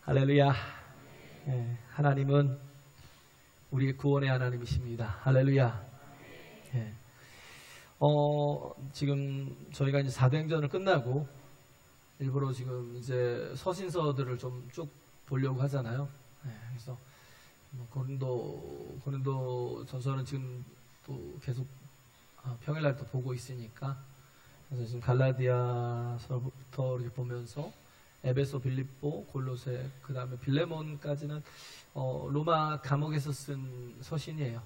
할렐루야. 예, 하나님은 우리의 구원의 하나님이십니다. 할렐루야. 예. 지금 저희가 이제 사도행전을 끝나고 일부러 지금 이제 서신서들을 좀 쭉 보려고 하잖아요. 예, 그래서 고린도 전서는 지금 또 계속 평일날 또 보고 있으니까, 그래서 지금 갈라디아서부터 이렇게 보면서 에베소, 빌립보, 골로새, 그 다음에 빌레몬까지는 로마 감옥에서 쓴 서신이에요.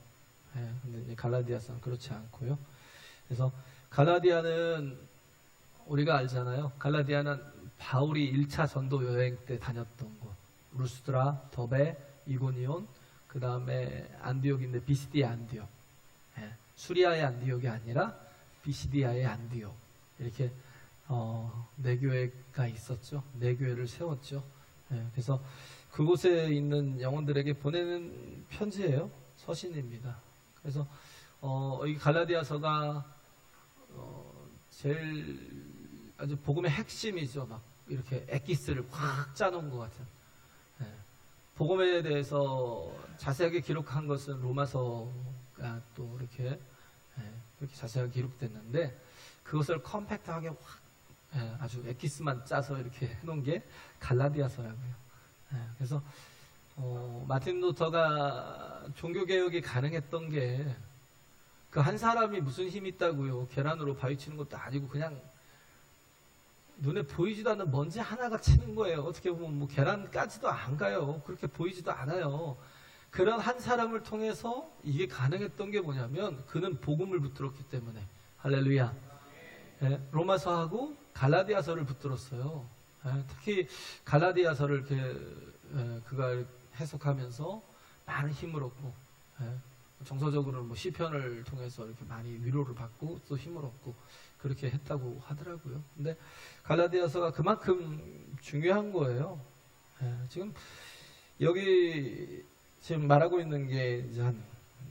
예, 근데 이제 갈라디아서는 그렇지 않고요. 그래서 갈라디아는 우리가 알잖아요. 갈라디아는 바울이 1차 전도 여행 때 다녔던 곳. 루스드라, 더베, 이고니온, 그 다음에 안디옥인데 비시디아 안디옥. 예, 수리아의 안디옥이 아니라 비시디아의 안디옥. 이렇게 네 교회가 있었죠. 네 교회를 세웠죠. 예, 그래서 그곳에 있는 영혼들에게 보내는 편지예요. 서신입니다. 그래서 이 갈라디아서가 제일 아주 복음의 핵심이죠. 막 이렇게 엑기스를 확 짜놓은 것 같은. 예, 복음에 대해서 자세하게 기록한 것은 로마서가 또 이렇게 그렇게 자세하게 기록됐는데, 그것을 컴팩트하게 확 아주 엑기스만 짜서 이렇게 해놓은 게 갈라디아서라고요. 그래서 마틴 루터가 종교개혁이 가능했던 게 그 한 사람이 무슨 힘이 있다고요. 계란으로 바위 치는 것도 아니고 그냥 눈에 보이지도 않는 먼지 하나가 치는 거예요. 어떻게 보면 뭐 계란까지도 안 가요. 그렇게 보이지도 않아요. 그런 한 사람을 통해서 이게 가능했던 게 뭐냐면, 그는 복음을 붙들었기 때문에. 할렐루야. 예, 로마서하고 갈라디아서를 붙들었어요. 예, 특히 갈라디아서를 이렇게 그가 해석하면서 많은 힘을 얻고, 정서적으로는 뭐 시편을 통해서 이렇게 많이 위로를 받고 또 힘을 얻고 그렇게 했다고 하더라고요. 근데 갈라디아서가 그만큼 중요한 거예요. 지금 여기 지금 말하고 있는 게 이제 한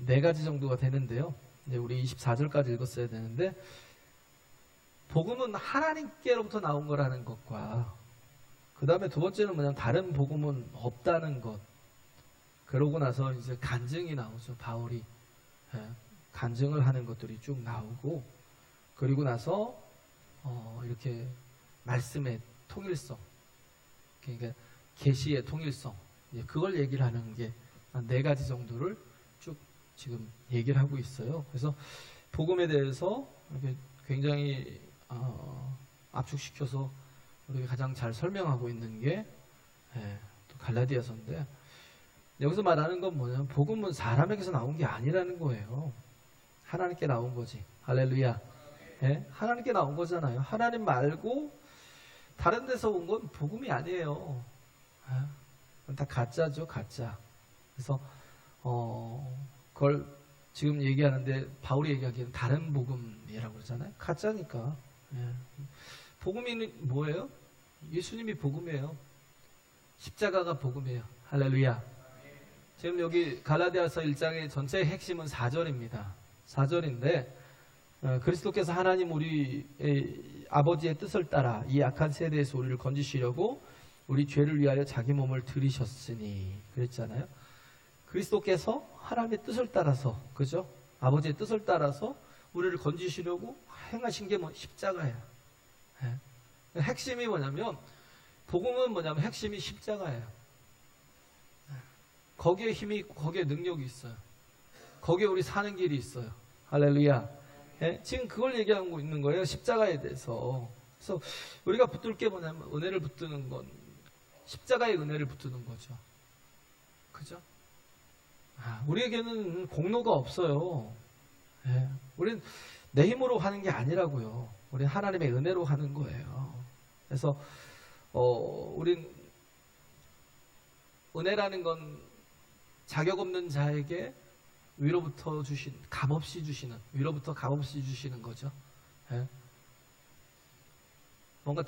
4가지 정도가 되는데요. 이제 우리 24절까지 읽었어야 되는데, 복음은 하나님께로부터 나온 거라는 것과, 그 다음에 두 번째는 뭐냐면 다른 복음은 없다는 것. 그러고 나서 이제 간증이 나오죠. 바울이 간증을 하는 것들이 쭉 나오고, 그리고 나서 이렇게 말씀의 통일성, 그러니까 계시의 통일성, 그걸 얘기를 하는 게 한 4가지 정도를 쭉 지금 얘기를 하고 있어요. 그래서 복음에 대해서 이렇게 굉장히 압축시켜서 우리가 가장 잘 설명하고 있는 게 또 갈라디아서인데, 여기서 말하는 건 뭐냐면 복음은 사람에게서 나온 게 아니라는 거예요. 하나님께 나온 거지. 할렐루야. 하나님께 나온 거잖아요. 하나님 말고 다른 데서 온 건 복음이 아니에요. 다 가짜죠, 가짜. 그래서 그걸 지금 얘기하는데 바울이 얘기하기에는 다른 복음이라고 그러잖아요. 가짜니까. 복음이 뭐예요? 예수님이 복음이에요. 십자가가 복음이에요. 할렐루야. 지금 여기 갈라디아서 1장의 전체의 핵심은 4절입니다. 4절인데 그리스도께서 하나님 우리 아버지의 뜻을 따라 이 악한 세대에서 우리를 건지시려고 우리 죄를 위하여 자기 몸을 들이셨으니, 그랬잖아요. 그리스도께서 하나님의 뜻을 따라서, 그죠? 아버지의 뜻을 따라서 우리를 건지시려고 행하신 게 십자가예요. 핵심이 뭐냐면, 복음은 뭐냐면 핵심이 십자가예요. 거기에 힘이 있고 거기에 능력이 있어요. 거기에 우리 사는 길이 있어요. 할렐루야. 지금 그걸 얘기하고 있는 거예요. 십자가에 대해서. 그래서 우리가 붙들 게 뭐냐면, 은혜를 붙드는 건 십자가의 은혜를 붙드는 거죠. 그죠? 우리에게는 공로가 없어요. 우린 내 힘으로 하는 게 아니라고요. 우린 하나님의 은혜로 하는 거예요. 그래서 우린 은혜라는 건 자격 없는 자에게 위로부터 주신, 값없이 주시는, 위로부터 값없이 주시는 거죠. 뭔가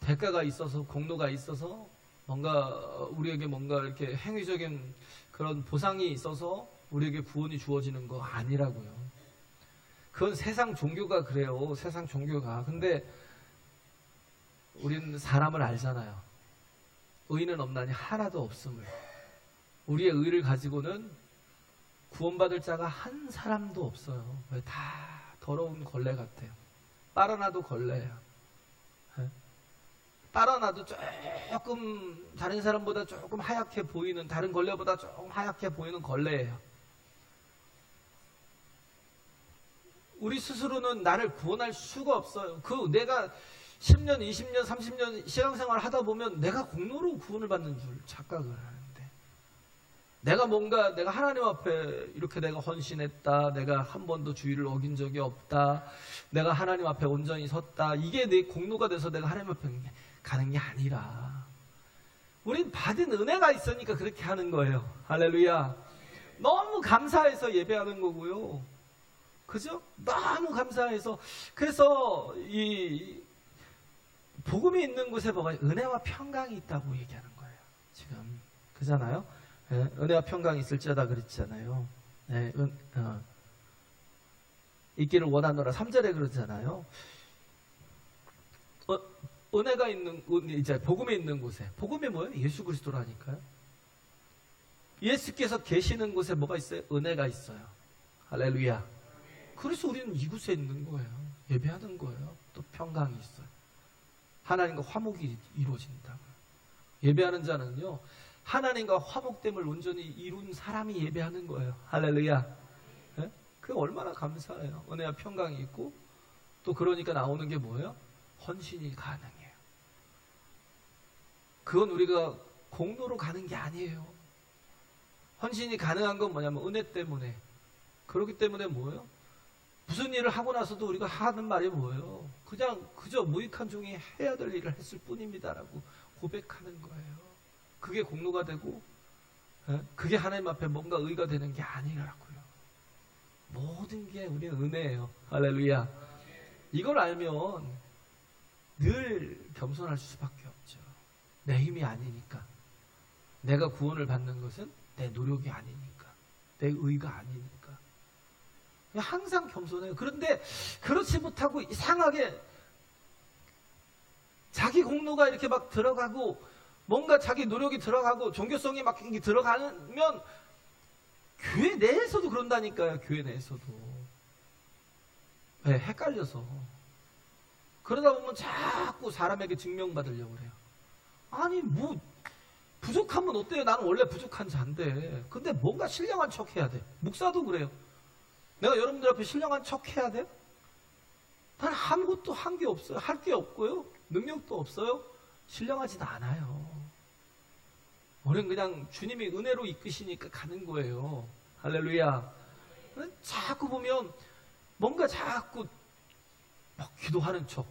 대가가 있어서, 공로가 있어서, 뭔가 우리에게 뭔가 이렇게 행위적인 그런 보상이 있어서 우리에게 구원이 주어지는 거 아니라고요. 그건 세상 종교가 그래요. 세상 종교가. 근데 우리는 사람을 알잖아요. 의인은 없나니 하나도 없음을. 우리의 의를 가지고는 구원받을 자가 한 사람도 없어요. 왜? 다 더러운 걸레 같아요. 빨아놔도 걸레야. 빨아놔도 조금 다른 사람보다 조금 하얗게 보이는, 다른 걸레보다 조금 하얗게 보이는 걸레예요. 우리 스스로는 나를 구원할 수가 없어요. 내가 10년, 20년, 30년 신앙생활 하다 보면 내가 공로로 구원을 받는 줄 착각을 하는데, 내가 하나님 앞에 이렇게 내가 헌신했다, 내가 한 번도 주의를 어긴 적이 없다, 내가 하나님 앞에 온전히 섰다, 이게 내 공로가 돼서 내가 하나님 앞에 가는 게 아니라, 우린 받은 은혜가 있으니까 그렇게 하는 거예요. 할렐루야. 너무 감사해서 예배하는 거고요. 그죠? 너무 감사해서. 그래서 이 복음이 있는 곳에 뭐가 은혜와 평강이 있다고 얘기하는 거예요. 지금 그잖아요. 네, 은혜와 평강이 있을지어다 그랬잖아요. 네, 있기를 원하노라 3절에 그러잖아요. 은혜가 있는, 이제 복음이 있는 곳에, 복음이 뭐예요? 예수 그리스도라니까요. 예수께서 계시는 곳에 뭐가 있어요? 은혜가 있어요. 할렐루야. 그래서 우리는 이곳에 있는 거예요. 예배하는 거예요. 또 평강이 있어요. 하나님과 화목이 이루어진다고요. 예배하는 자는요, 하나님과 화목됨을 온전히 이룬 사람이 예배하는 거예요. 할렐루야. 네? 그게 얼마나 감사해요. 은혜와 평강이 있고, 또 그러니까 나오는 게 뭐예요? 헌신이 가능해요. 그건 우리가 공로로 가는 게 아니에요. 헌신이 가능한 건 뭐냐면 은혜 때문에. 그렇기 때문에 뭐예요? 무슨 일을 하고 나서도 우리가 하는 말이 뭐예요? 그저 무익한 종이 해야 될 일을 했을 뿐입니다라고 고백하는 거예요. 그게 공로가 되고, 그게 하나님 앞에 뭔가 의가 되는 게 아니라고요. 모든 게 우리는 은혜예요. 할렐루야. 이걸 알면 늘 겸손할 수밖에 없죠. 내 힘이 아니니까. 내가 구원을 받는 것은 내 노력이 아니니까. 내 의가 아니니까. 항상 겸손해요. 그런데 그렇지 못하고 이상하게 자기 공로가 이렇게 막 들어가고, 뭔가 자기 노력이 들어가고, 종교성이 막 들어가면 교회 내에서도 그런다니까요. 교회 내에서도. 네, 헷갈려서. 그러다 보면 자꾸 사람에게 증명받으려고 그래요. 아니 뭐 부족하면 어때요? 나는 원래 부족한 자인데. 근데 뭔가 신령한 척 해야 돼. 목사도 그래요. 내가 여러분들 앞에 신령한 척 해야 돼? 난 아무것도 한 게 없어요. 할 게 없고요. 능력도 없어요. 신령하지도 않아요. 우리는 그냥 주님이 은혜로 이끄시니까 가는 거예요. 할렐루야. 자꾸 보면 뭔가 자꾸 막 기도하는 척,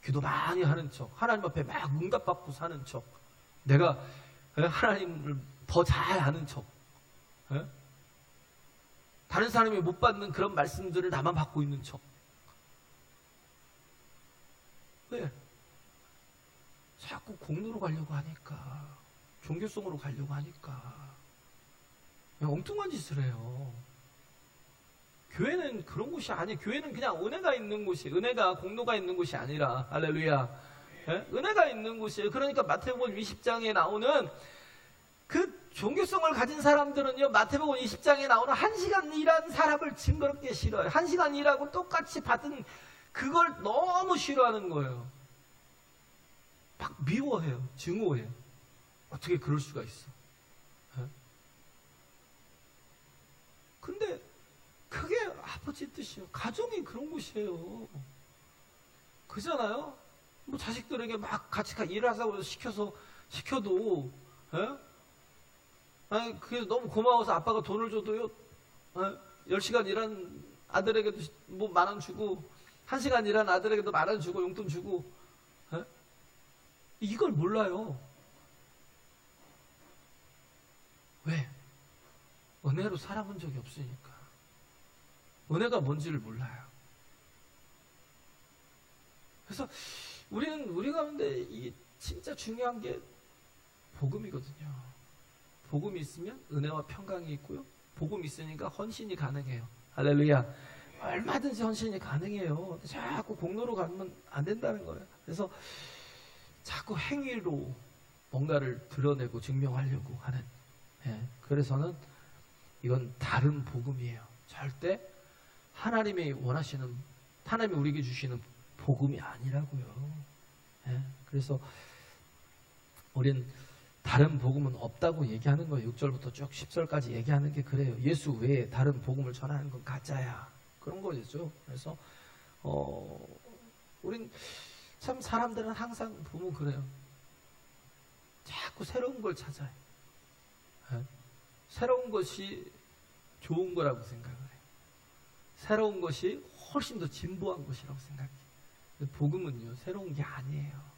기도 많이 하는 척, 하나님 앞에 막 응답받고 사는 척, 내가 하나님을 더 잘 아는 척, 다른 사람이 못 받는 그런 말씀들을 나만 받고 있는 척. 왜? 자꾸 공로로 가려고 하니까, 종교성으로 가려고 하니까 그냥 엉뚱한 짓을 해요. 교회는 그런 곳이 아니에요. 교회는 그냥 은혜가 있는 곳이, 은혜가 공로가 있는 곳이 아니라, 할렐루야. 네? 은혜가 있는 곳이에요. 그러니까 마태복음 20장에 나오는 그 종교성을 가진 사람들은요, 마태복음 20장에 나오는 1시간 일한 사람을 징그럽게 싫어해요. 1시간 일하고 똑같이 받은 그걸 너무 싫어하는 거예요. 막 미워해요. 증오해요. 어떻게 그럴 수가 있어? 네? 근데 그게 아버지 뜻이에요. 가정이 그런 곳이에요. 그잖아요? 뭐 자식들에게 막 같이 일하자고 시켜도, 아니, 그게 너무 고마워서 아빠가 돈을 줘도요, 10시간 일한 아들에게도 뭐 10,000원 주고, 1시간 일한 아들에게도 10,000원 주고, 용돈 주고, 이걸 몰라요. 왜? 은혜로 살아본 적이 없으니까. 은혜가 뭔지를 몰라요. 그래서 우리 가운데 이게 진짜 중요한 게 복음이거든요. 복음이 있으면 은혜와 평강이 있고요. 복음이 있으니까 헌신이 가능해요. 할렐루야. 얼마든지 헌신이 가능해요. 자꾸 공로로 가면 안 된다는 거예요. 그래서 자꾸 행위로 뭔가를 드러내고 증명하려고 하는, 그래서는 이건 다른 복음이에요. 절대 하나님이 원하시는, 하나님이 우리에게 주시는 복음이 아니라고요. 그래서 우린 다른 복음은 없다고 얘기하는 거예요. 6절부터 쭉 10절까지 얘기하는 게 그래요. 예수 외에 다른 복음을 전하는 건 가짜야. 그런 거죠. 그래서 우린 참 사람들은 항상 보면 그래요. 자꾸 새로운 걸 찾아요. 새로운 것이 좋은 거라고 생각을 해요. 새로운 것이 훨씬 더 진보한 것이라고 생각해요. 복음은요, 새로운 게 아니에요.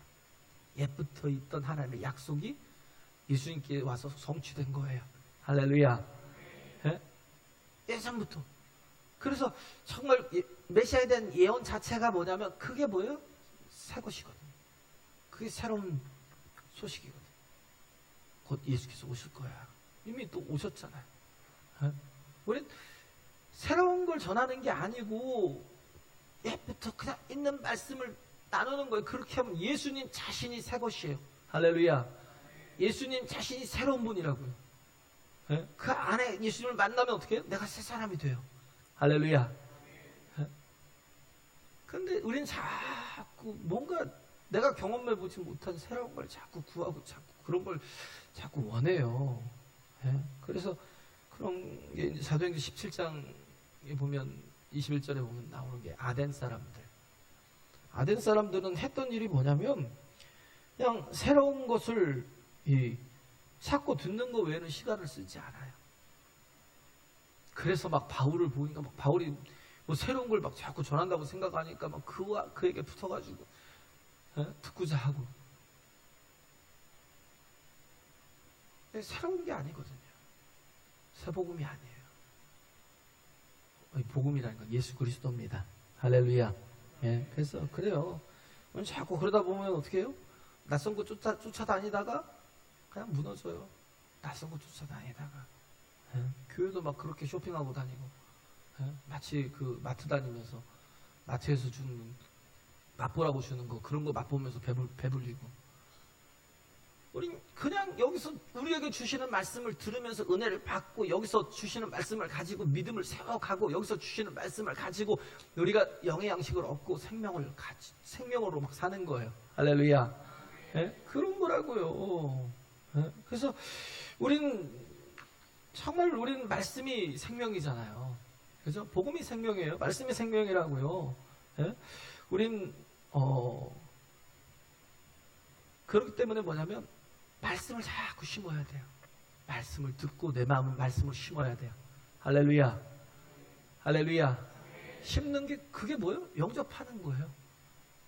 옛부터 있던 하나님의 약속이 예수님께 와서 성취된 거예요. 할렐루야. 예전부터. 그래서 정말 메시아에 대한 예언 자체가 뭐냐면 그게 뭐예요? 새 것이거든요. 그게 새로운 소식이거든요. 곧 예수께서 오실 거야. 이미 또 오셨잖아요. 우린 새로운 걸 전하는 게 아니고 옛부터 그냥 있는 말씀을 나누는 거예요. 그렇게 하면 예수님 자신이 새 것이에요. 할렐루야. 예수님 자신이 새로운 분이라고요. 그 안에 예수님을 만나면 어떻게 해요? 내가 새 사람이 돼요. 할렐루야. 그런데 우린 자꾸 뭔가 내가 경험해보지 못한 새로운 걸 자꾸 구하고 자꾸 그런 걸 자꾸 원해요. 그래서 그런 게 사도행전 17장에 보면 21절에 보면 나오는 게 아덴 사람들. 아덴 사람들은 했던 일이 뭐냐면 그냥 새로운 것을 찾고 듣는 거 외에는 시간을 쓰지 않아요. 그래서 막 바울을 보니까 막 바울이 뭐 새로운 걸 막 자꾸 전한다고 생각하니까 막 그에게 붙어가지고 듣고자 하고. 새로운 게 아니거든요. 새 복음이 아니에요. 복음이라는 건 예수 그리스도입니다. 할렐루야. 그래서 그래요. 자꾸 그러다 보면 어떻게 해요? 낯선 곳 쫓아다니다가 그냥 무너져요. 낯선 곳 쫓아다니다가. 교회도 막 그렇게 쇼핑하고 다니고, 마치 그 마트 다니면서 마트에서 주는 맛보라고 주는 거 그런 거 맛보면서 배불리고. 우린 그냥 여기서 우리에게 주시는 말씀을 들으면서 은혜를 받고 여기서 주시는 말씀을 가지고 믿음을 세워가고 여기서 주시는 말씀을 가지고 우리가 영의 양식을 얻고 생명으로 막 사는 거예요. 할렐루야. 그런 거라고요. 그래서 정말 우린 말씀이 생명이잖아요. 그죠? 복음이 생명이에요. 말씀이 생명이라고요. 우린 그렇기 때문에 뭐냐면 말씀을 자꾸 심어야 돼요. 말씀을 듣고 내 마음은 말씀을 심어야 돼요. 할렐루야. 할렐루야. 심는 게 그게 뭐예요? 영접하는 거예요.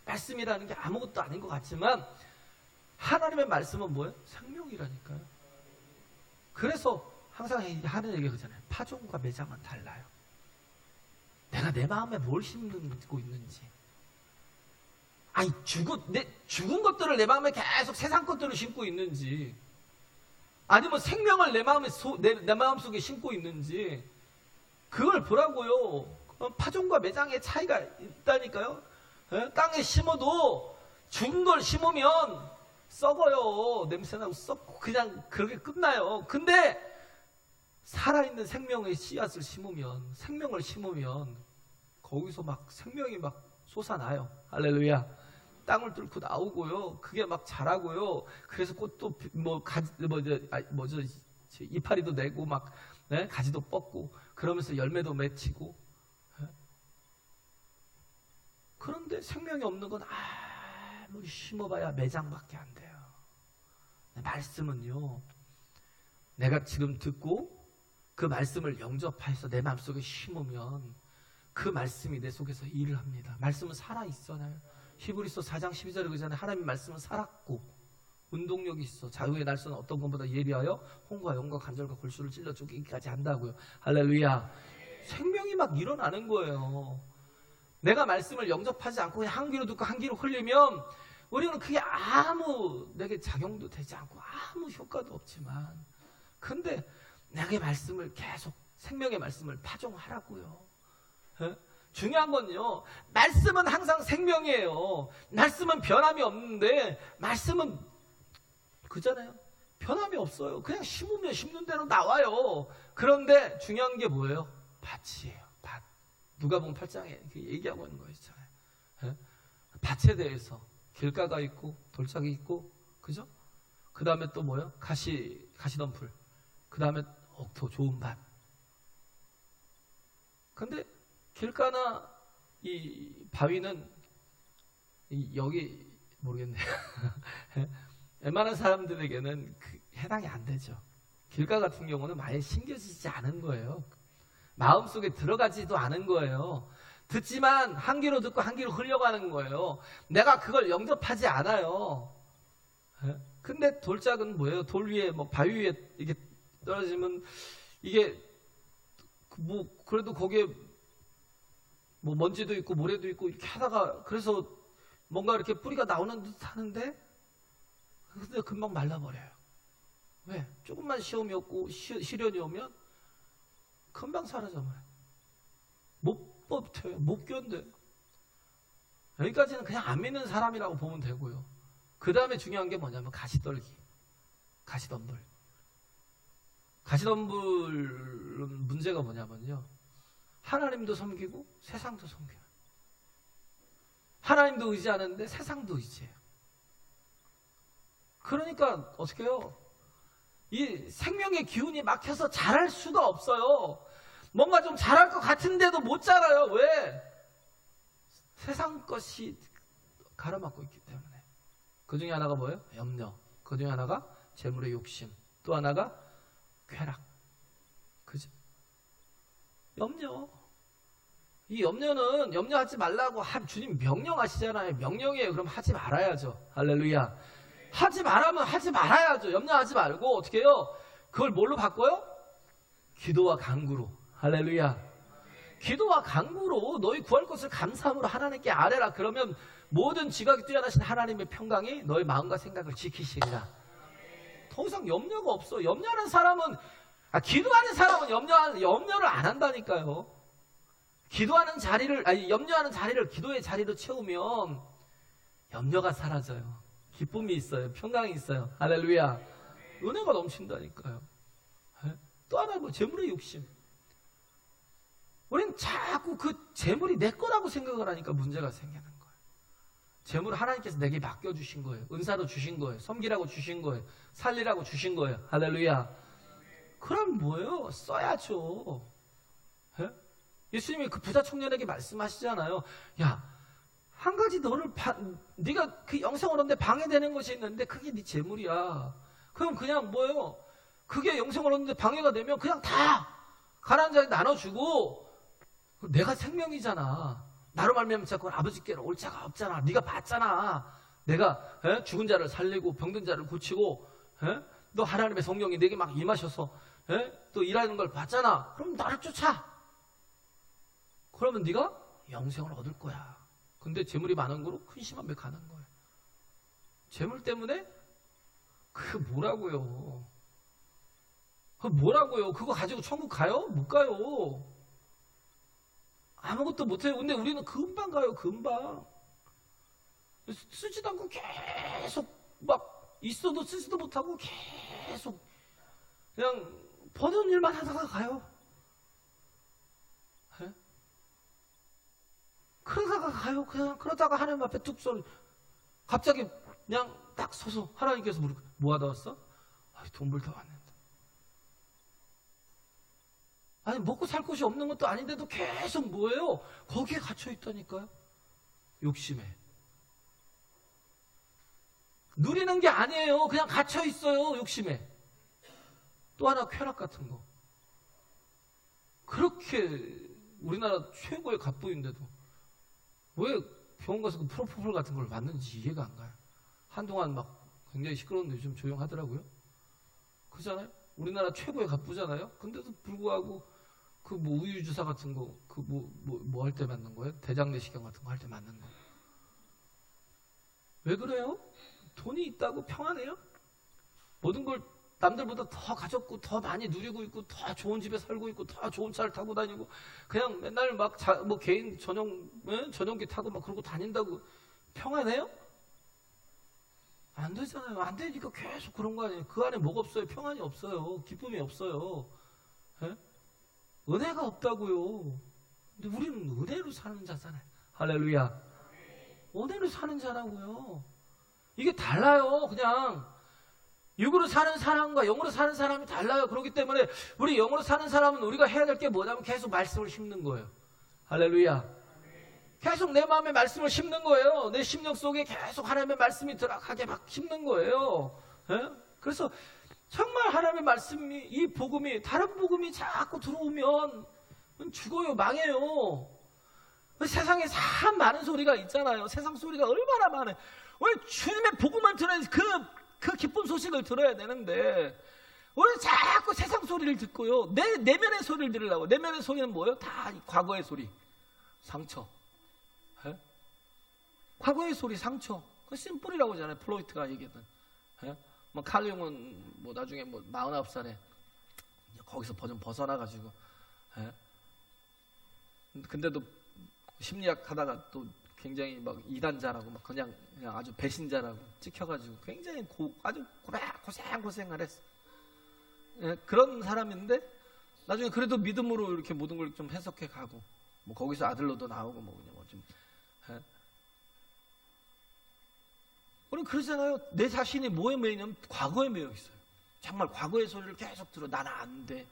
말씀이라는 게 아무것도 아닌 것 같지만 하나님의 말씀은 뭐예요? 생명이라니까요. 그래서 항상 하는 얘기가 그잖아요. 파종과 매장은 달라요. 내가 내 마음에 뭘 심고 있는지. 죽은 것들을 내 마음에 계속 세상 것들을 심고 있는지, 아니면 생명을 내 마음 속에 심고 있는지, 그걸 보라고요. 파종과 매장의 차이가 있다니까요. 땅에 심어도 죽은 걸 심으면 썩어요. 냄새나고 썩고 그냥 그렇게 끝나요. 근데 살아있는 생명의 씨앗을 심으면, 생명을 심으면 거기서 막 생명이 막 솟아나요. 할렐루야. 땅을 뚫고 나오고요. 그게 막 자라고요. 그래서 꽃도 이파리도 내고 막 가지도 뻗고 그러면서 열매도 맺히고. 그런데 생명이 없는 건 아무리 심어봐야 매장밖에 안 돼요. 말씀은요, 내가 지금 듣고 그 말씀을 영접해서 내 마음속에 심으면 그 말씀이 내 속에서 일을 합니다. 말씀은 살아있잖아요. 히브리서 4장 12절에 그러잖아요. 하나님의 말씀은 살았고 운동력이 있어. 자유의 날선은 어떤 것보다 예리하여 홍과 영과 관절과 골수를 찔러 쪼개기까지 한다고요. 할렐루야. 생명이 막 일어나는 거예요. 내가 말씀을 영접하지 않고 그냥 한 귀로 듣고 한 귀로 흘리면 우리는 그게 아무 내게 작용도 되지 않고 아무 효과도 없지만, 근데 내게 말씀을 계속 생명의 말씀을 파종하라고요. 중요한 건요, 말씀은 항상 생명이에요. 말씀은 변함이 없는데 말씀은 그잖아요. 변함이 없어요. 그냥 심으면 심는 대로 나와요. 그런데 중요한 게 뭐예요? 밭이에요. 밭. 누가복음 8장에 얘기하고 있는 거 있잖아요. 예? 밭에 대해서 길가가 있고 돌짝이 있고, 그죠? 그 다음에 또 뭐예요? 가시덤불. 그 다음에 옥토, 좋은 밭. 근데 길가나 이 바위는 여기 모르겠네요. 웬만한 사람들에게는 해당이 안 되죠. 길가 같은 경우는 아예 신겨지지 않은 거예요. 마음속에 들어가지도 않은 거예요. 듣지만 한 귀로 듣고 한 귀로 흘려가는 거예요. 내가 그걸 영접하지 않아요. 근데 돌짝은 뭐예요? 돌 위에 뭐 바위 위에 이게 떨어지면 이게 뭐 그래도 거기에 뭐 먼지도 있고 모래도 있고 이렇게 하다가 그래서 뭔가 이렇게 뿌리가 나오는 듯 하는데 근데 금방 말라버려요. 왜? 조금만 시험이 없고 시련이 오면 금방 사라져버려요. 못 버텨요. 못 견뎌요. 여기까지는 그냥 안 믿는 사람이라고 보면 되고요. 그 다음에 중요한 게 뭐냐면 가시떨기, 가시덤불. 가시덤불은 문제가 뭐냐면요, 하나님도 섬기고 세상도 섬겨요. 하나님도 의지하는데 세상도 의지해요. 그러니까 어떻게 해요? 이 생명의 기운이 막혀서 자랄 수가 없어요. 뭔가 좀 자랄 것 같은데도 못 자라요. 왜? 세상 것이 가로막고 있기 때문에. 그 중에 하나가 뭐예요? 염려. 그 중에 하나가 재물의 욕심. 또 하나가 쾌락. 그죠? 염려. 이 염려는 염려하지 말라고 주님 명령하시잖아요. 명령이에요. 그럼 하지 말아야죠. 할렐루야. 하지 말라면 하지 말아야죠. 염려하지 말고 어떻게 해요? 그걸 뭘로 바꿔요? 기도와 간구로. 할렐루야. 기도와 간구로 너희 구할 것을 감사함으로 하나님께 아뢰라. 그러면 모든 지각이 뛰어나신 하나님의 평강이 너희 마음과 생각을 지키시리라. 더 이상 염려가 없어. 염려하는 사람은 기도하는 사람은 염려를 안 한다니까요. 염려하는 자리를 기도의 자리로 채우면 염려가 사라져요. 기쁨이 있어요. 평강이 있어요. 할렐루야. 은혜가 넘친다니까요. 또 하나 뭐 재물의 욕심. 우리는 자꾸 그 재물이 내 거라고 생각을 하니까 문제가 생기는 거예요. 재물을 하나님께서 내게 맡겨주신 거예요. 은사로 주신 거예요. 섬기라고 주신 거예요. 살리라고 주신 거예요. 할렐루야. 그럼 뭐예요? 써야죠. 예? 예수님이 그 부자 청년에게 말씀하시잖아요. 야, 한 가지 네가 그 영생을 얻는데 방해되는 것이 있는데 그게 네 재물이야. 그럼 그냥 뭐예요? 그게 영생을 얻는데 방해가 되면 그냥 다 가라앉은 자에 나눠주고, 내가 생명이잖아. 나로 말미암아 자꾸 아버지께로 올 자가 없잖아. 네가 봤잖아. 내가 죽은 자를 살리고 병든 자를 고치고, 너 하나님의 성령이 내게 막 임하셔서 또 일하는 걸 봤잖아. 그럼 나를 쫓아. 그러면 네가 영생을 얻을 거야. 근데 재물이 많은 거로 근심하며 가는 거예요. 재물 때문에? 그게 뭐라고요? 그거 가지고 천국 가요? 못 가요. 아무것도 못해요. 근데 우리는 금방 가요. 금방. 쓰지도 않고 계속 막 있어도 쓰지도 못하고 계속 그냥 버는 일만 하다가 가요. 네? 그러다가 가요. 그냥 그러다가 하나님 앞에 뚝 서 갑자기 그냥 딱 서서 하나님께서 뭐 하다 왔어? 돈 벌다 왔는데. 아니 먹고 살 곳이 없는 것도 아닌데도 계속 뭐예요? 거기에 갇혀 있다니까요. 욕심에. 누리는 게 아니에요. 그냥 갇혀 있어요. 욕심에. 또 하나 쾌락 같은 거. 그렇게 우리나라 최고의 갑부인데도 왜 병원 가서 그 프로포폴 같은 걸 맞는지 이해가 안 가요. 한동안 막 굉장히 시끄러운데 요즘 조용하더라고요. 그잖아요. 우리나라 최고의 갑부잖아요. 근데도 불구하고 그 뭐 우유 주사 같은 거 그 뭐 할 때 맞는 거예요? 대장 내시경 같은 거 할 때 맞는 거. 왜 그래요? 돈이 있다고 평안해요? 모든 걸 남들보다 더 가졌고 더 많이 누리고 있고 더 좋은 집에 살고 있고 더 좋은 차를 타고 다니고 그냥 맨날 막 뭐 개인 전용기 타고 막 그러고 다닌다고 평안해요? 안 되잖아요. 안 되니까 계속 그런 거 아니에요. 그 안에 뭐가 없어요? 평안이 없어요. 기쁨이 없어요. 예? 은혜가 없다고요. 근데 우리는 은혜로 사는 자잖아요. 할렐루야. 은혜로 사는 자라고요. 이게 달라요. 그냥 육으로 사는 사람과 영으로 사는 사람이 달라요. 그렇기 때문에 우리 영으로 사는 사람은 우리가 해야 될 게 뭐냐면 계속 말씀을 심는 거예요. 할렐루야. 계속 내 마음에 말씀을 심는 거예요. 내 심령 속에 계속 하나님의 말씀이 들어가게 막 심는 거예요. 예? 그래서 정말 하나님의 말씀이, 이 복음이, 다른 복음이 자꾸 들어오면 죽어요. 망해요. 세상에 참 많은 소리가 있잖아요. 세상 소리가 얼마나 많아요. 왜 주님의 복음을 들어야지 그 기쁜 소식을 들어야 되는데 왜 자꾸 세상 소리를 듣고요. 내면의 소리를 들으려고. 내면의 소리는 뭐예요? 다 과거의 소리. 상처. 예? 과거의 소리, 상처. 그 심플이라고 하잖아요. 플로이트가 얘기했던. 예? 뭐 칼 융은 뭐 나중에 뭐 49살에 거기서 좀 벗어나가지고. 예? 근데도 심리학 하다가 또 굉장히 막 이단자라고 막 그냥 아주 배신자라고 찍혀가지고 굉장히 아주 고생을 했어. 예, 그런 사람인데 나중에 그래도 믿음으로 이렇게 모든 걸 좀 해석해 가고 뭐 거기서 아들로도 나오고 뭐 그냥 뭐 좀. 예. 우리 그러잖아요. 내 자신이 뭐에 매이냐면 과거에 매여 있어요. 정말 과거의 소리를 계속 들어. 나는 안 돼.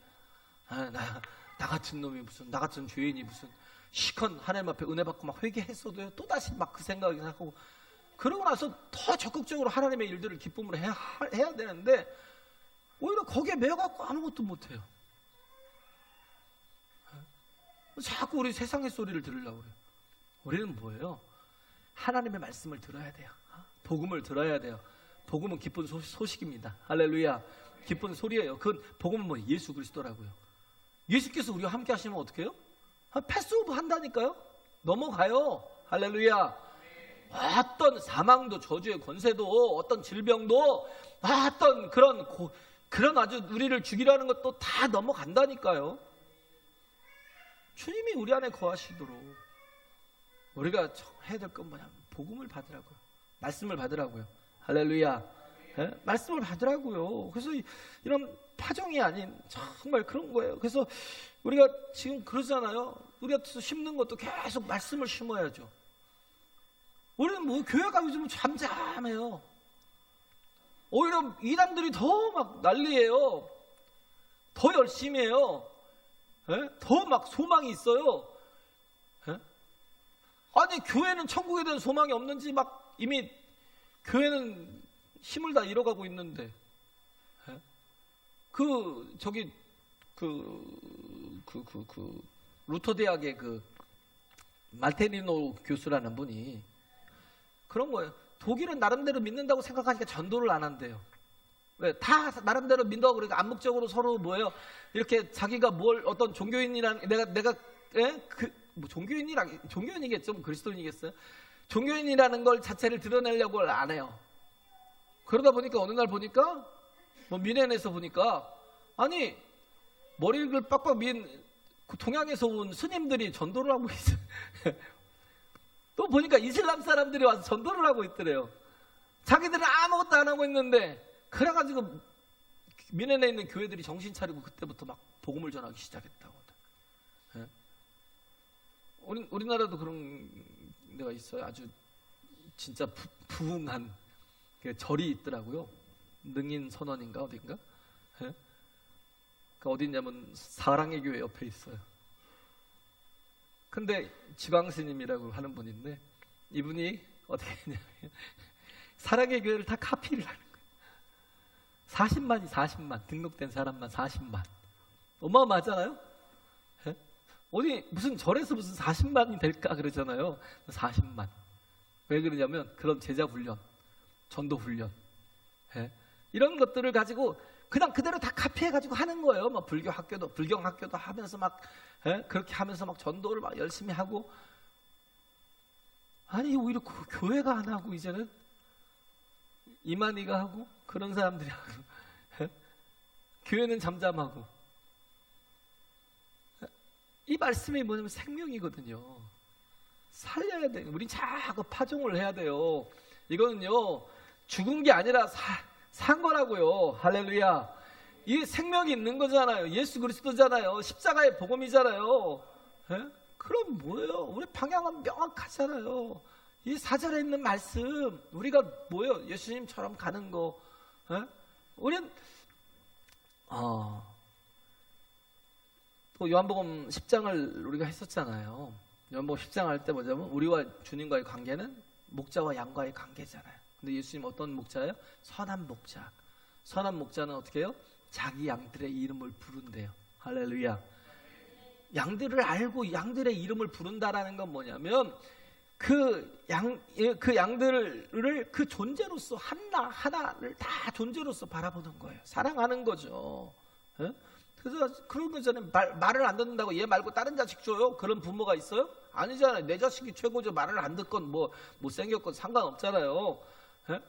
아, 나 같은 놈이 무슨, 나 같은 죄인이 무슨. 시컨 하나님 앞에 은혜 받고 막 회개했어도요. 또다시 막 그 생각이 나고. 그러고 나서 더 적극적으로 하나님의 일들을 기쁨으로 해야 되는데 오히려 거기에 매여갖고 아무것도 못해요. 자꾸 우리 세상의 소리를 들으려고 그래요. 우리는 뭐예요? 하나님의 말씀을 들어야 돼요. 복음을 들어야 돼요. 복음은 기쁜 소식입니다. 할렐루야. 기쁜 소리예요. 그건 복음은 뭐 예수 그리스도라고요. 예수께서 우리와 함께 하시면 어떻게 해요? 패스오브 한다니까요. 넘어가요. 할렐루야. 어떤 사망도 저주의 권세도 어떤 질병도 어떤 그런 아주 우리를 죽이려는 것도 다 넘어간다니까요. 주님이 우리 안에 거하시도록 우리가 해야 될 건 뭐냐면 복음을 받으라고요. 말씀을 받으라고요. 할렐루야. 네? 말씀을 받으라고요. 그래서 이런 파종이 아닌 정말 그런 거예요. 그래서 우리가 지금 그러잖아요. 우리가 심는 것도 계속 말씀을 심어야죠. 우리는 뭐 교회가 요즘 잠잠해요. 오히려 이단들이 더 막 난리예요. 더 열심히 해요. 더 막 소망이 있어요. 에? 아니 교회는 천국에 대한 소망이 없는지 막 이미 교회는 힘을 다 잃어가고 있는데 루터 대학의 말테리노 교수라는 분이 그런 거예요. 독일은 나름대로 믿는다고 생각하니까 전도를 안 한대요. 왜? 다 나름대로 믿는다고 그러니까 암묵적으로 서로 뭐예요? 이렇게 자기가 어떤 종교인이랑 내가 뭐 종교인이겠죠? 그리스도인이겠어요? 종교인이라는 걸 자체를 드러내려고 안 해요. 그러다 보니까 어느 날 보니까 뭐 미넨에서 보니까 아니 머리를 빡빡 민 동양에서 온 스님들이 전도를 하고 있어요. 또 보니까 이슬람 사람들이 와서 전도를 하고 있더래요. 자기들은 아무것도 안 하고 있는데 그래가지고 미넨에 있는 교회들이 정신 차리고 그때부터 막 복음을 전하기 시작했다고. 예? 우리나라도 그런 데가 있어요. 아주 진짜 부흥한 절이 있더라고요. 능인선원인가 어딘가? 예? 그 어디냐면 사랑의 교회 옆에 있어요. 근데 지광스님이라고 하는 분인데 이분이 어떻게 했냐면 사랑의 교회를 다 카피를 하는 거예요. 40만 등록된 사람만 40만. 어마어마하잖아요. 예? 어디 무슨 절에서 무슨 40만이 될까 그러잖아요. 40만. 왜 그러냐면 그런 제자 훈련, 전도 훈련, 예? 이런 것들을 가지고 그냥 그대로 다 카피해가지고 하는 거예요. 막 불경 학교도 하면서 막 그렇게 하면서 막 전도를 막 열심히 하고. 아니 오히려 교회가 안 하고 이제는 이만희가 하고 그런 사람들이 하고 교회는 잠잠하고. 이 말씀이 뭐냐면 생명이거든요. 살려야 돼. 우린 자꾸 파종을 해야 돼요. 이거는요 죽은 게 아니라 산 거라고요. 할렐루야. 이 생명이 있는 거잖아요. 예수 그리스도잖아요. 십자가의 복음이잖아요. 예? 그럼 뭐예요? 우리 방향은 명확하잖아요. 이 사절에 있는 말씀, 우리가 뭐예요? 예수님처럼 가는 거. 예? 우린 또 요한복음 10장을 우리가 했었잖아요. 요한복음 10장 할 때 뭐냐면 우리와 주님과의 관계는 목자와 양과의 관계잖아요. 근데 예수님 어떤 목자예요? 선한 목자. 선한 목자는 어떻게 해요? 자기 양들의 이름을 부른대요. 할렐루야. 양들을 알고 양들의 이름을 부른다라는 건 뭐냐면 그 양들을 그 존재로서 하나를 다 존재로서 바라보는 거예요. 사랑하는 거죠. 예? 그래서 그런 거잖아요. 말을 안 듣는다고 얘 말고 다른 자식 줘요? 그런 부모가 있어요? 아니잖아요. 내 자식이 최고죠. 말을 안 듣건 뭐 못생겼건 상관없잖아요. 예?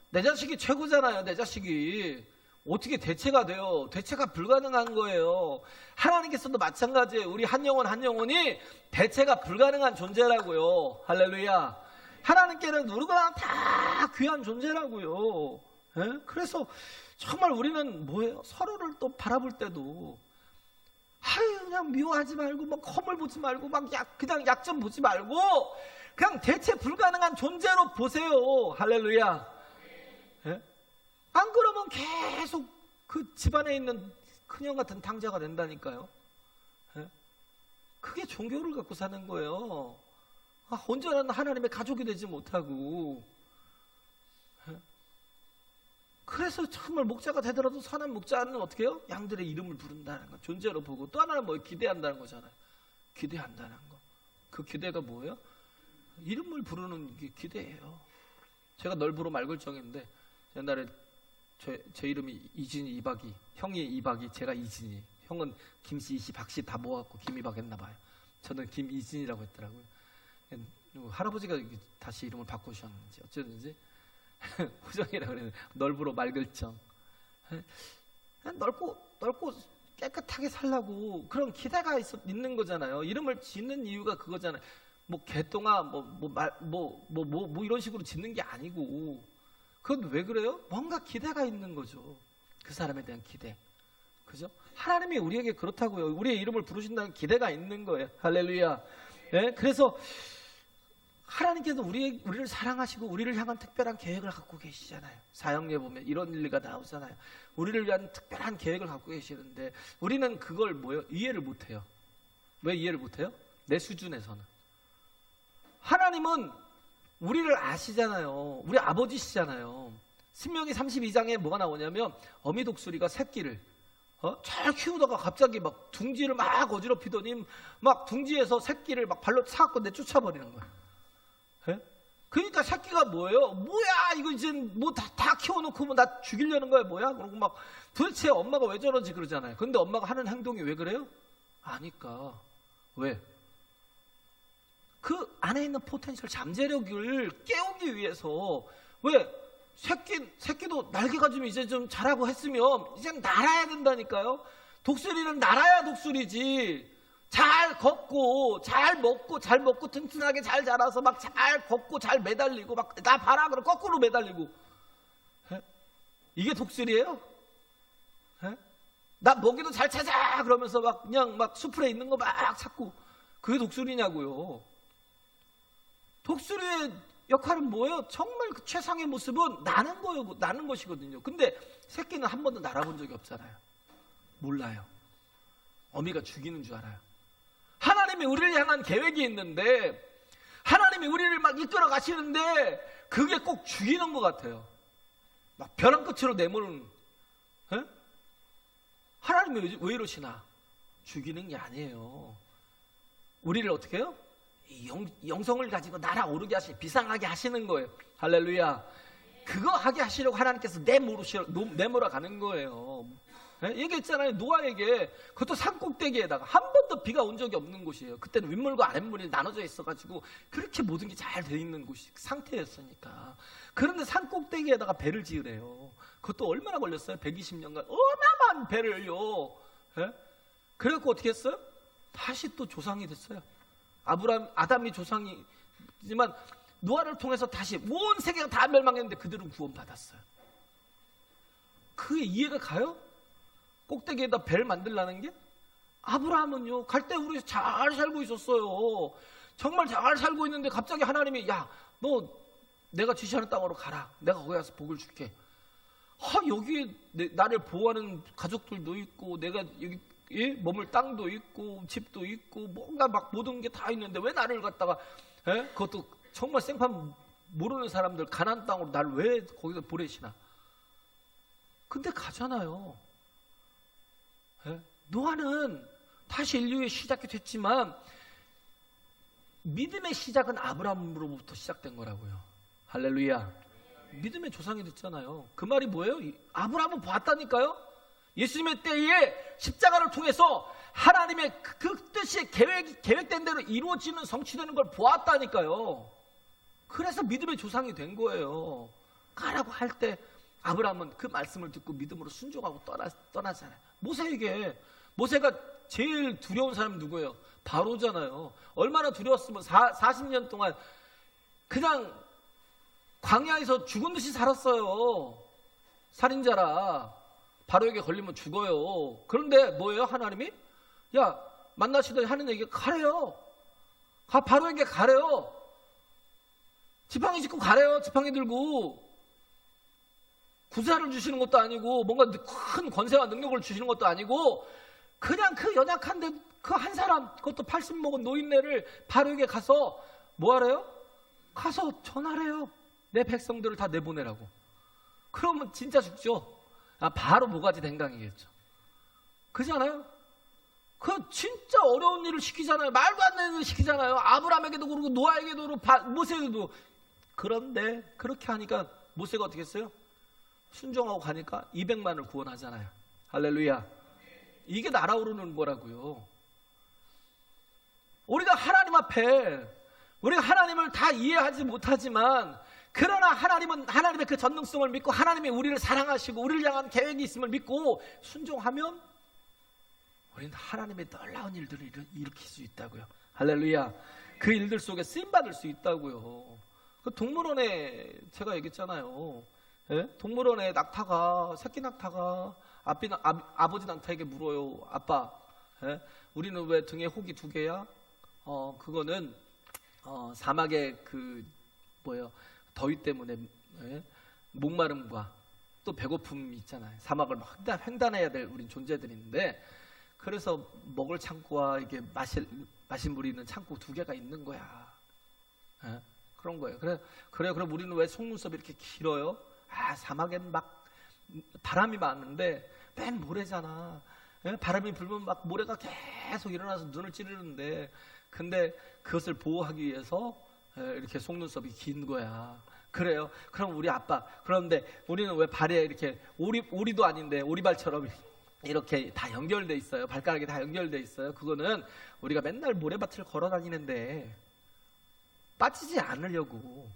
내 자식이 최고잖아요. 내 자식이. 어떻게 대체가 돼요? 대체가 불가능한 거예요. 하나님께서도 마찬가지예요. 우리 한 영혼이 대체가 불가능한 존재라고요. 할렐루야. 하나님께는 누구나 다 귀한 존재라고요. 예? 그래서 정말 우리는 뭐예요? 서로를 또 바라볼 때도 그냥 미워하지 말고 막 허물 보지 말고 막 그냥 약점 보지 말고 그냥 대체 불가능한 존재로 보세요. 할렐루야. 예? 안 그러면 계속 그 집안에 있는 큰형 같은 탕자가 된다니까요. 예? 그게 종교를 갖고 사는 거예요. 언제나 하나님의 가족이 되지 못하고. 예? 그래서 정말 목자가 되더라도 선한 목자는 어떻게 해요? 양들의 이름을 부른다는 거, 존재로 보고. 또 하나는 뭐 기대한다는 거잖아요. 기대한다는 거. 그 기대가 뭐예요? 이름을 부르는 게 기대예요. 제가 널브로 말글정인데 옛날에 제 이름이 이진이 이박이, 형이 이박이, 제가 이진이. 형은 김씨, 이씨, 박씨 다 모아갖고 김이박 했나 봐요. 저는 김이진이라고 했더라고요. 할아버지가 다시 이름을 바꾸셨는지 어쩌는지 호정이라고 그랬는데 널브로 말글정. 넓고 깨끗하게 살라고 그런 기대가 있는 거잖아요. 이름을 짓는 이유가 그거잖아요. 뭐 개똥아 뭐 이런 식으로 짓는 게 아니고. 그건 왜 그래요? 뭔가 기대가 있는 거죠. 그 사람에 대한 기대. 그죠? 하나님이 우리에게 그렇다고요. 우리의 이름을 부르신다는 기대가 있는 거예요. 할렐루야. 네? 그래서 하나님께서 우리를 사랑하시고 우리를 향한 특별한 계획을 갖고 계시잖아요. 사형리에 보면 이런 일리가 나오잖아요. 우리를 위한 특별한 계획을 갖고 계시는데 우리는 그걸 이해를 못해요. 왜 이해를 못해요? 내 수준에서는. 하나님은 우리를 아시잖아요. 우리 아버지시잖아요. 신명기 32장에 뭐가 나오냐면 어미 독수리가 새끼를 잘 키우다가 갑자기 막 둥지를 막 어지럽히더니 막 둥지에서 새끼를 막 발로 차갖고 내쫓아버리는 거야. 예? 그러니까 새끼가 뭐예요? 뭐야 이거 이제 뭐 다 키워놓고 뭐 나 죽이려는 거야 뭐야? 그러고 막 도대체 엄마가 왜 저러지 그러잖아요. 근데 엄마가 하는 행동이 왜 그래요? 아니까. 왜? 그 안에 있는 포텐셜 잠재력을 깨우기 위해서. 왜? 새끼도 날개가 좀 이제 좀 자라고 했으면 이제 날아야 된다니까요. 독수리는 날아야 독수리지. 잘 걷고 잘 먹고 튼튼하게 잘 자라서 막 잘 걷고 잘 매달리고 막 나 봐라 그러고 거꾸로 매달리고. 에? 이게 독수리예요? 에? 나 먹이도 잘 찾아 그러면서 막 그냥 막 숲에 있는 거 막 찾고. 그게 독수리냐고요. 독수리의 역할은 뭐예요? 정말 그 최상의 모습은 나는 것이거든요. 근데 새끼는 한 번도 날아본 적이 없잖아요. 몰라요. 어미가 죽이는 줄 알아요. 하나님이 우리를 향한 계획이 있는데 하나님이 우리를 막 이끌어 가시는데 그게 꼭 죽이는 것 같아요. 막 벼랑 끝으로 내모는. 에? 하나님이 왜 이러시나? 죽이는 게 아니에요. 우리를 어떻게 해요? 영성을 가지고 날아오르게 비상하게 하시는 거예요. 할렐루야. 그거 하게 하시려고 하나님께서 내몰아 가는 거예요. 네? 얘기했잖아요. 노아에게. 그것도 산 꼭대기에다가 한 번도 비가 온 적이 없는 곳이에요. 그때는 윗물과 아랫물이 나눠져 있어가지고 그렇게 모든 게 잘 돼 있는 상태였으니까. 그런데 산 꼭대기에다가 배를 지으래요. 그것도 얼마나 걸렸어요? 120년간 어마어마한 배를요. 네? 그래갖고 어떻게 했어요? 다시 또 조상이 됐어요. 아담이 조상이지만 노아를 통해서 다시 온 세계가 다 멸망했는데 그들은 구원받았어요. 그게 이해가 가요? 꼭대기에다 배를 만들라는 게? 아브라함은요, 갈대우르에서 잘 살고 있었어요. 정말 잘 살고 있는데 갑자기 하나님이, 야, 너 내가 지시하는 땅으로 가라. 내가 거기 가서 복을 줄게. 여기에 나를 보호하는 가족들도 있고, 내가 여기 머물 땅도 있고, 집도 있고, 뭔가 막 모든 게 다 있는데 왜 나를 갖다가, 그것도 정말 생판 모르는 사람들 가나안 땅으로 날 왜 거기서 보내시나? 근데 가잖아요. 노아는 다시 인류의 시작이 됐지만 믿음의 시작은 아브라함으로부터 시작된 거라고요. 할렐루야. 믿음의 조상이 됐잖아요. 그 말이 뭐예요? 아브라함은 봤다니까요. 예수님의 때에 십자가를 통해서 하나님의 그 뜻이 계획된 대로 이루어지는, 성취되는 걸 보았다니까요. 그래서 믿음의 조상이 된 거예요. 가라고 할 때 아브라함은 그 말씀을 듣고 믿음으로 순종하고 떠나잖아요. 모세가 제일 두려운 사람이 누구예요? 바로잖아요. 얼마나 두려웠으면 40년 동안 그냥 광야에서 죽은 듯이 살았어요. 살인자라. 바로에게 걸리면 죽어요. 그런데 뭐예요? 하나님이? 야, 만나시더니 하는 얘기가 가래요. 바로에게 가래요. 지팡이 짚고 가래요. 지팡이 들고. 구사를 주시는 것도 아니고 뭔가 큰 권세와 능력을 주시는 것도 아니고 그냥 그 연약한데 그 한 사람, 그것도 80 먹은 노인네를 바로에게 가서 뭐 하래요? 가서 전하래요. 내 백성들을 다 내보내라고. 그러면 진짜 죽죠. 바로 모가지 댕강이겠죠. 그렇잖아요? 그 진짜 어려운 일을 시키잖아요. 말도 안 되는 일을 시키잖아요. 아브라함에게도 그러고 노아에게도 그러고 모세에게도. 그런데 그렇게 하니까 모세가 어떻게 했어요? 순종하고 가니까 200만을 구원하잖아요. 할렐루야. 이게 날아오르는 거라고요. 우리가 하나님 앞에 우리가 하나님을 다 이해하지 못하지만 그러나 하나님은 하나님의 그 전능성을 믿고 하나님이 우리를 사랑하시고 우리를 향한 계획이 있음을 믿고 순종하면 우리는 하나님의 놀라운 일들을 일으킬 수 있다고요. 할렐루야. 그 일들 속에 쓰임받을 수 있다고요. 그 동물원에 제가 얘기했잖아요. 동물원에 낙타가, 새끼 낙타가 아버지 낙타에게 물어요. 아빠, 우리는 왜 등에 혹이 2개야? 그거는 사막의 더위 때문에 목마름과 또 배고픔이 있잖아요. 사막을 막 횡단해야 될 우린 존재들인데 그래서 먹을 창고와 이게 마실 물이 있는 창고 2개가 있는 거야. 그런 거예요. 그래요. 그럼 우리는 왜 속눈썹이 이렇게 길어요? 사막엔 막 바람이 많은데 맨 모래잖아. 바람이 불면 막 모래가 계속 일어나서 눈을 찌르는데 근데 그것을 보호하기 위해서 이렇게 속눈썹이 긴 거야. 그래요. 그럼 우리 아빠, 그런데 우리는 왜 발에 이렇게 오리도 아닌데 오리발처럼 이렇게 다 연결돼 있어요. 발가락이 다 연결돼 있어요. 그거는 우리가 맨날 모래밭을 걸어 다니는데 빠지지 않으려고,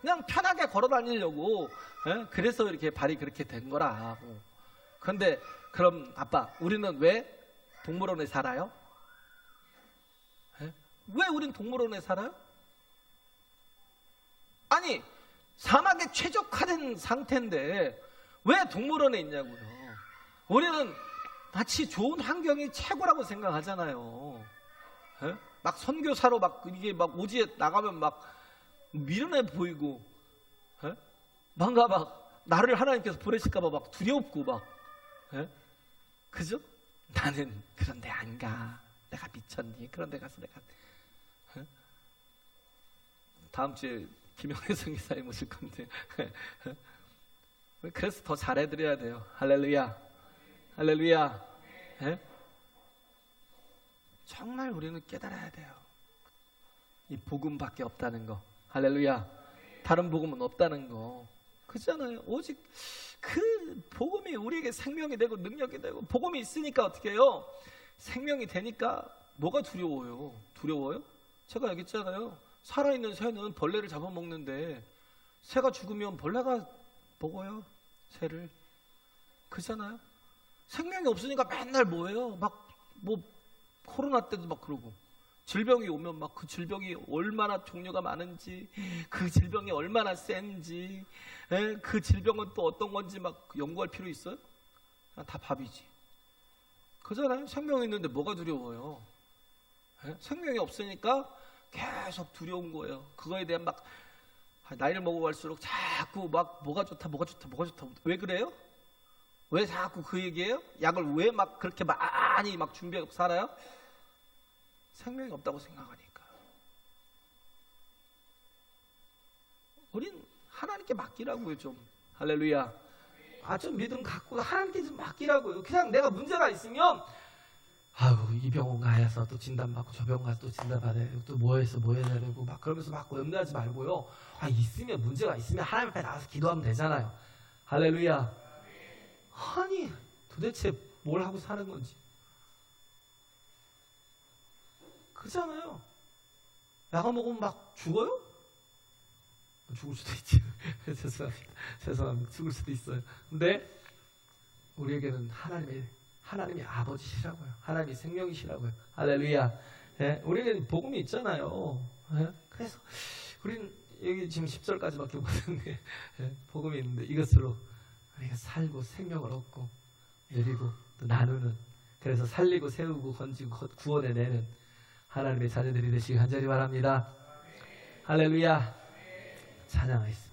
그냥 편하게 걸어 다니려고, 그래서 이렇게 발이 그렇게 된 거라고. 그런데 그럼 아빠, 우리는 왜 동물원에 살아요? 왜 우린 동물원에 살아요? 아니, 사막에 최적화된 상태인데 왜 동물원에 있냐고요. 우리는 마치 좋은 환경이 최고라고 생각하잖아요. 막 선교사로 막 이게 막 오지에 나가면 막 미련해 보이고, 뭔가 막 나를 하나님께서 보내실까봐 막 두렵고 막, 그죠? 나는 그런 데 안 가. 내가 미쳤니? 그런 데 가서 내가, 다음 주에 김영애 선교사님 오실 건데 그래서 더 잘해드려야 돼요. 할렐루야. 할렐루야. 정말 우리는 깨달아야 돼요. 이 복음밖에 없다는 거. 할렐루야. 다른 복음은 없다는 거. 그렇잖아요. 오직 그 복음이 우리에게 생명이 되고 능력이 되고, 복음이 있으니까 어떻게 해요? 생명이 되니까 뭐가 두려워요? 두려워요? 제가 얘기했잖아요. 살아있는 새는 벌레를 잡아먹는데 새가 죽으면 벌레가 먹어요. 새를. 그렇잖아요. 생명이 없으니까 맨날 뭐예요? 막 뭐 코로나 때도 막 그러고 질병이 오면 막 그 질병이 얼마나 종류가 많은지, 그 질병이 얼마나 센지, 그 질병은 또 어떤 건지 막 연구할 필요 있어요? 그냥 다 밥이지. 그잖아요. 생명이 있는데 뭐가 두려워요? 생명이 없으니까 계속 두려운 거예요. 그거에 대한 막 나이를 먹어갈수록 자꾸 막 뭐가 좋다. 왜 그래요? 왜 자꾸 그 얘기예요? 약을 왜 막 그렇게 많이 막 준비하고 살아요? 생명이 없다고 생각하니까. 우린 하나님께 맡기라고요, 좀. 할렐루야. 좀 믿음 갖고 하나님께 좀 맡기라고요. 그냥 내가 문제가 있으면 이 병원 가서 또 진단받고 저 병원 가서 또 진단받아야 되고 또 뭐 해야 되고 막 그러면서 막 염려하지 말고요. 있으면 문제가 있으면 하나님 앞에 나가서 기도하면 되잖아요. 할렐루야. 아니 도대체 뭘 하고 사는 건지. 그렇잖아요. 약을 먹으면 막 죽어요? 죽을 수도 있지. 죄송합니다. 죽을 수도 있어요. 근데 우리에게는 하나님이 아버지시라고요. 하나님이 생명이시라고요. 할렐루야. 우리에게는 복음이 있잖아요. 그래서 우리는 여기 지금 10절까지밖에 못 했는데 복음이 있는데 이것으로 우리가 살고 생명을 얻고 누리고 또 나누는, 그래서 살리고 세우고 건지고 구원해내는 하나님의 자녀들이 되시기 간절히 바랍니다. 할렐루야. 찬양하겠습니다.